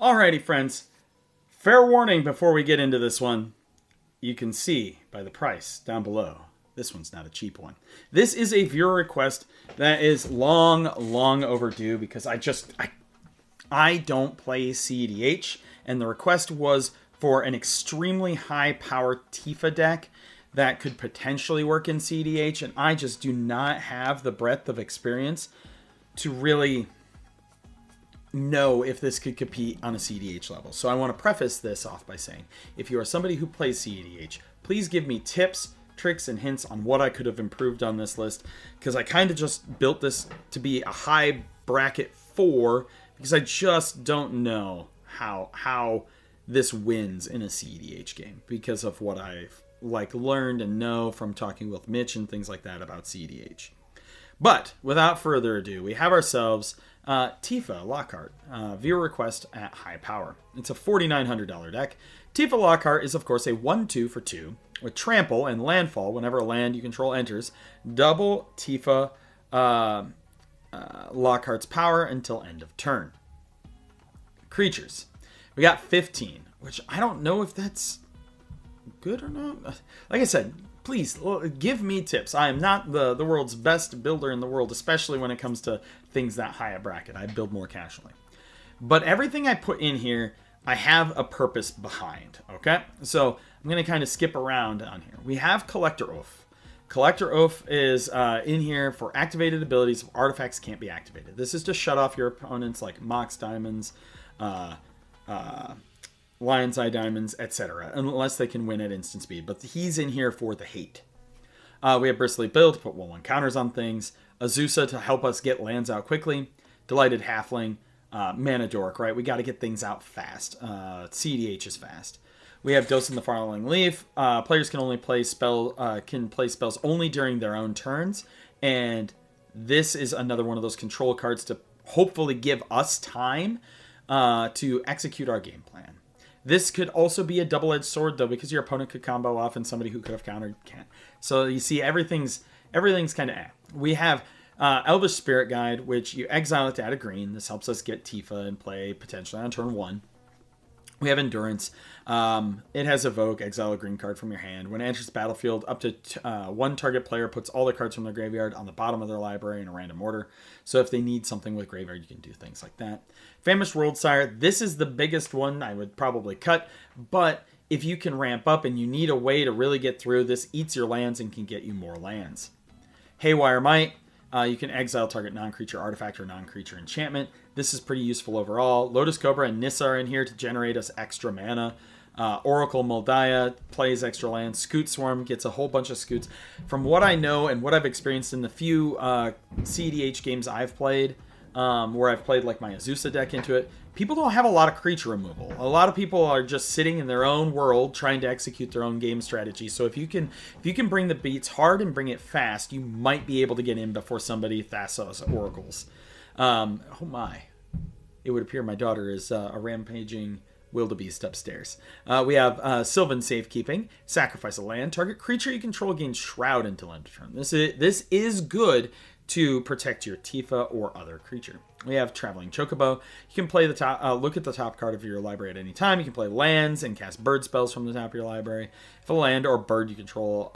Alrighty, friends. Fair warning before we get into this one. You can see by the price down below. This one's not a cheap one. This is a viewer request that is long overdue because I don't play CEDH, and the request was for an extremely high power Tifa deck that could potentially work in CEDH, and I just do not have the breadth of experience to really know if this could compete on a CEDH level. So I want to preface this off by saying, if you are somebody who plays CEDH, please give me tips, tricks, and hints on what I could have improved on this list, because I kind of just built this to be a high bracket 4 because I just don't know how this wins in a CEDH game because of what I've learned and know from talking with Mitch and things like that about CEDH. But without further ado, we have ourselves Tifa Lockhart, viewer request at high power. It's a $4,900 deck. Tifa Lockhart is, of course, a 1/2 for 2 with trample and landfall. Whenever a land you control enters, double Tifa Lockhart's power until end of turn. Creatures. We got 15, which I don't know if that's good or not. Like I said, please give me tips. I am not the world's best builder in the world, especially when it comes to things that high a bracket. I build more casually. But everything I put in here, I have a purpose behind, okay? So I'm going to kind of skip around on here. We have Collector Oath. Collector Oath is in here for activated abilities if artifacts can't be activated. This is to shut off your opponents like Mox Diamonds, Lion's Eye Diamonds, etc. Unless they can win at instant speed. But he's in here for the hate. We have Bristly Bill to put 1/1 counters on things. Azusa to help us get lands out quickly. Delighted Halfling. Mana Dork, right? We got to get things out fast. CEDH is fast. We have Dose in the Falling Leaf. Players can only play spells only during their own turns. And this is another one of those control cards to hopefully give us time to execute our game plan. This could also be a double-edged sword, though, because your opponent could combo off and somebody who could have countered can't. So you see, everything's kind of We have Elvish Spirit Guide, which you exile it to add a green. This helps us get Tifa in play potentially on turn 1. We have Endurance. It has Evoke, exile a green card from your hand. When it enters the battlefield, up to one target player puts all their cards from their graveyard on the bottom of their library in a random order. So if they need something with graveyard, you can do things like that. Famished Worldsire. This is the biggest one I would probably cut, but if you can ramp up and you need a way to really get through, this eats your lands and can get you more lands. Haywire Might. You can exile target non-creature artifact or non-creature enchantment. This is pretty useful overall. Lotus Cobra and Nissa are in here to generate us extra mana. Oracle Moldiah plays extra land. Scoot Swarm gets a whole bunch of scoots. From what I know and what I've experienced in the few CEDH games I've played, where I've played like my Azusa deck into it, people don't have a lot of creature removal. A lot of people are just sitting in their own world trying to execute their own game strategy. So if you can bring the beats hard and bring it fast, you might be able to get in before somebody Thassos Oracles. Oh my. It would appear my daughter is a rampaging wildebeest upstairs. We have Sylvan Safekeeping. Sacrifice a land. Target creature you control gains Shroud until end of turn. This is good to protect your Tifa or other creature. We have Traveling Chocobo. You can play the top. Look at the top card of your library at any time. You can play lands and cast bird spells from the top of your library. If a land or bird you control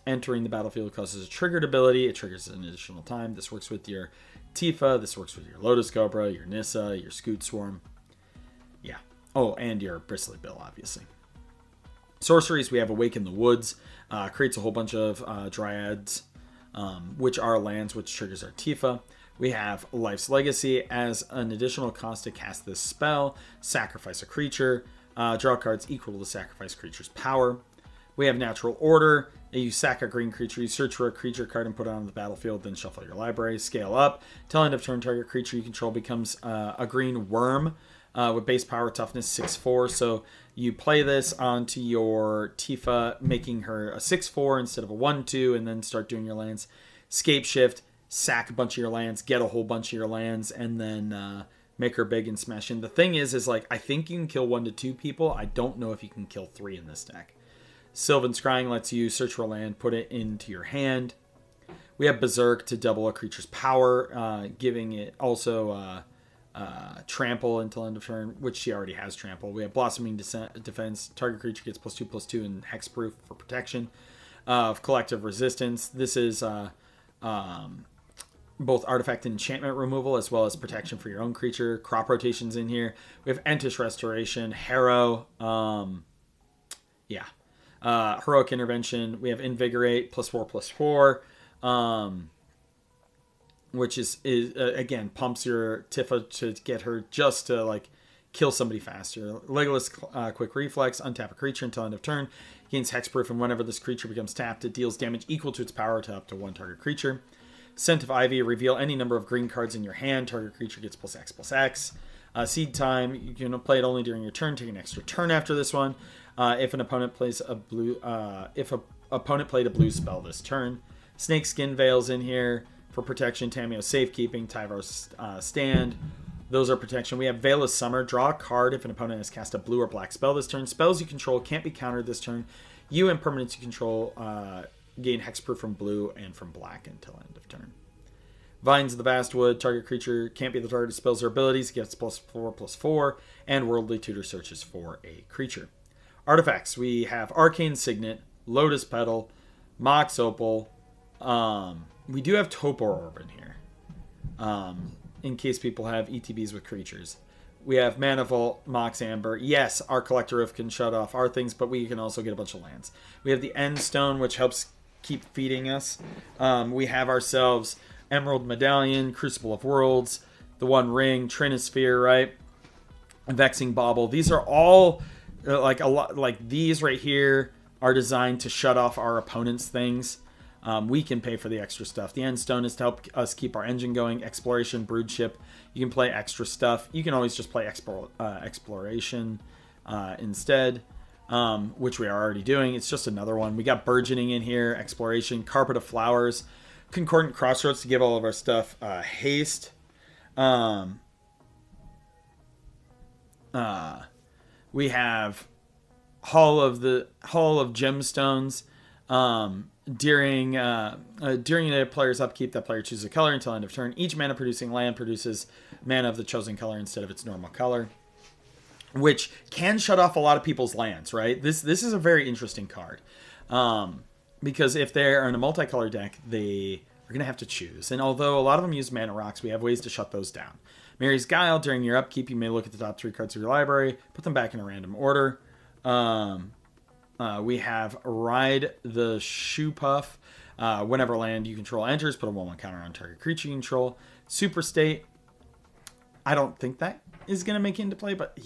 entering the battlefield causes a triggered ability, it triggers an additional time. This works with your Tifa. This works with your Lotus Cobra, your Nissa, your Scoot Swarm. Yeah. Oh, and your Bristly Bill, obviously. Sorceries, we have Awaken the Woods. Creates a whole bunch of dryads, which are lands, which triggers our Tifa. We have Life's Legacy. As an additional cost to cast this spell, sacrifice a creature. Draw cards equal to the sacrifice creature's power. We have Natural Order. You sack a green creature, you search for a creature card and put it on the battlefield, then shuffle your library. Scale up. Till end of turn, target creature you control becomes a green worm with base power toughness 6/4. So you play this onto your Tifa, making her a 6/4 instead of a 1/2, and then start doing your lands. Scape Shift. Sack a bunch of your lands, get a whole bunch of your lands, and then make her big and smash in. The thing is like, I think you can kill 1 to 2 people. I don't know if you can kill 3 in this deck. Sylvan Scrying lets you search for a land, put it into your hand. We have Berserk to double a creature's power, giving it also trample until end of turn, which she already has trample. We have blossoming defense. Target creature gets +2/+2 and hexproof for protection. Of collective resistance. This is both artifact and enchantment removal as well as protection for your own creature. Crop rotations in here. We have Entish Restoration, Harrow, Heroic Intervention. We have Invigorate, +4/+4, which is again, pumps your Tifa to get her just to like kill somebody faster. Legolas Quick Reflex, untap a creature until end of turn. Gains hexproof, and whenever this creature becomes tapped, it deals damage equal to its power to up to one target creature. Scent of Ivy, reveal any number of green cards in your hand. Target creature gets +X/+X. Seed Time, you can play it only during your turn. Take an extra turn after this one. If an opponent plays a blue, if an opponent played a blue spell this turn. Snake Skin Veils in here for protection. Tameo Safekeeping, Tyvar's Stand. Those are protection. We have Veil of Summer. Draw a card if an opponent has cast a blue or black spell this turn. Spells you control can't be countered this turn. You and permanents you control gain hexproof from blue and from black until end of turn. Vines of the Vastwood. Target creature can't be the target of spells or abilities. It gets +4/+4. And Worldly Tutor searches for a creature. Artifacts. We have Arcane Signet, Lotus Petal, Mox Opal. We do have Topor Orb in here. In case people have ETBs with creatures. We have Mana Vault, Mox Amber. Yes, our Collector Roof can shut off our things, but we can also get a bunch of lands. We have the End Stone, which helps keep feeding us. We have ourselves Emerald Medallion, Crucible of Worlds, the One Ring, Trinisphere, right? Vexing Bauble. These are all like a lot. Like these right here are designed to shut off our opponent's things. We can pay for the extra stuff. The End Stone is to help us keep our engine going. Exploration, Broodship. You can play extra stuff. You can always just play Exploration instead, which we are already doing. It's just another one. We got Burgeoning in here. Exploration, Carpet of Flowers, Concordant Crossroads to give all of our stuff haste. We have Hall of Gemstones. During a player's upkeep, that player chooses a color until end of turn. Each mana producing land produces mana of the chosen color instead of its normal color, which can shut off a lot of people's lands, right? This is a very interesting card. Because if they're in a multicolor deck, they are going to have to choose. And although a lot of them use mana rocks, we have ways to shut those down. Mary's Guile, during your upkeep, you may look at the top 3 cards of your library, put them back in a random order. We have Ride the Shoe Puff. Whenever land you control enters, put a 1/1 counter on target creature you control. Super State. I don't think that is going to make it into play, but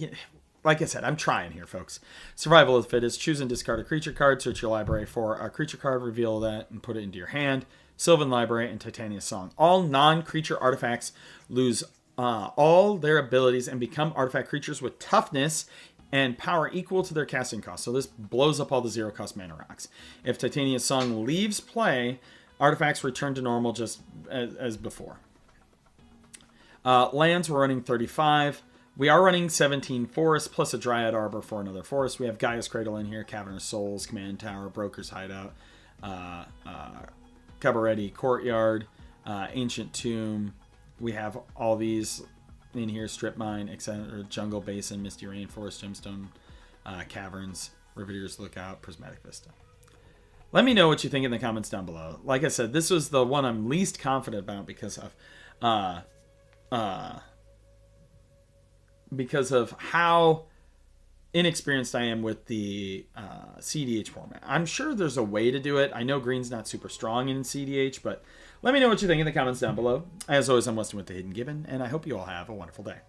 like I said, I'm trying here, folks. Survival of the Fittest. Choose and discard a creature card. Search your library for a creature card. Reveal that and put it into your hand. Sylvan Library and Titania Song. All non-creature artifacts lose all their abilities and become artifact creatures with toughness and power equal to their casting cost. So this blows up all the 0-cost mana rocks. If Titania's Song leaves play, artifacts return to normal just as before. Lands, we're running 35. We are running 17 forests plus a Dryad Arbor for another forest. We have Gaia's Cradle in here, Cavernous Souls, Command Tower, Broker's Hideout, Cabaretti Courtyard, Ancient Tomb. We have all these in here: Strip Mine, etc., Jungle Basin, Misty Rainforest, Gemstone Caverns, Riveteer's Lookout, Prismatic Vista. Let me know what you think in the comments down below. Like I said, this was the one I'm least confident about because of how inexperienced I am with the CDH format. I'm sure there's a way to do it. I know green's not super strong in CDH, but let me know what you think in the comments down below. As always, I'm Weston with The Hidden Gibbon, and I hope you all have a wonderful day.